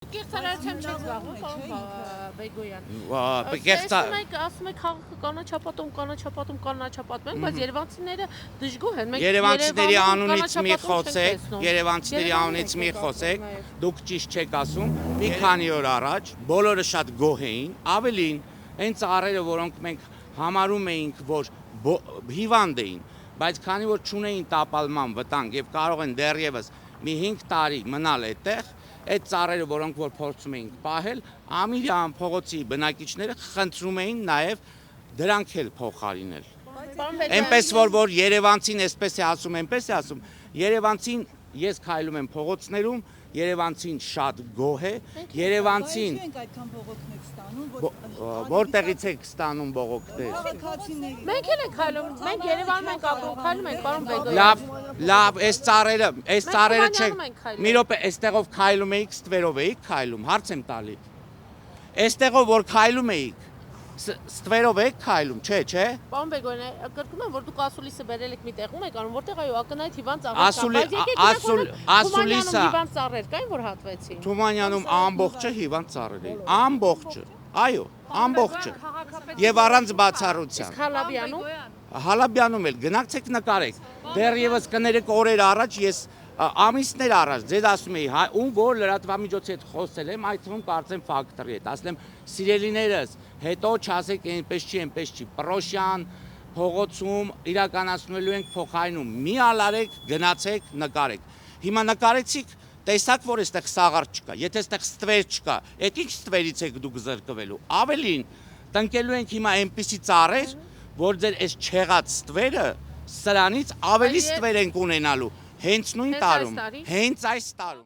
Կեղծարարությամբ չեք զբաղվում, պարոն Բեգոյան։ Ասում եք քաղաքը կանաչապատում, բայց երևանցիները դժգոհ են։ Երևանցիների անունից մի խոսեք, դուք ճիշտ չեք ասում։ Մի քանի օր առաջ բոլորը շատ գոհ էին, ավելին այն ծառերը, որոնք մենք համարում էինք, որ հիվանդ էին, բայց քանի որ չունեին տապալման վտանգ եւ կարող են դեռևս մի 5 տարի մնալ այդտեղ, այդ ծառերը, որոնք որ փորձում էինք պահել, ամիրյան փողոցի բնակիչները խնդրում էին նաև դրանք էլ փոխարինել։ Այնպես որ Երևանցին այսպես է ասում, Երևանցին ես քայլում եմ փողոցներում, Երևանցին շատ գոհ է, Երևանցին որտեղից եք ստանում բողոքներ։ Մենք էլ ենք քայլում, մենք Երևանում ենք ապրում, քայլում ենք, պարոն Բեգոյան։ Լավ, այս ծառերը չեք։ Մի րոպե, այստեղով քայլում էիք, ստվերով էիք քայլում, հարց եմ տալի։ Այստեղով որ քայլում էիք, ստվերով եք քայլում, չէ։ Պարոն Բեգոյան, կրկնում եմ, որ դուք ասուլիսը բերել եք մի տեղում եք անում, որտեղ այո, ակնհայտ հիվանդ ծառեր կային, որ հատվեցին։ Թումանյանում ամբողջը հիվանդ ծառեր էին, ամբողջը, այո, ամբողջը։ Եվ առանց բացառության։ Հալաբյանում էլ գնացեք նկարեք։ Դեռևս կներեք օրեր առաջ ես ամիսներ առաջ ձեզ ասում էի, ում որ լրատվամիջոցի հետ խոսել եմ, այդ թվում կարծեմ ֆակտորի հետ, ասեմ սիրելիներս, հետո չասեք այնպես չի, Պրոշյան փողոցում իրականացնելու ենք փոխարինում, մի ալարեք, գնացեք, նկարեք։ Հիմա նկարեցիք, տեսակ որ այստեղ սաղար չկա, եթե այստեղ ստվեր չկա, այդ ինչ ստվերից եք դուք զրկվելու։ Ավելին, տնկելու ենք հիմա այնպիսի ծառեր, որ ձեր այս չեղած ստվերը սրանից ավելի ստվեր ենք ունենալու։ Հենց նույն տարում, հենց այս տարում։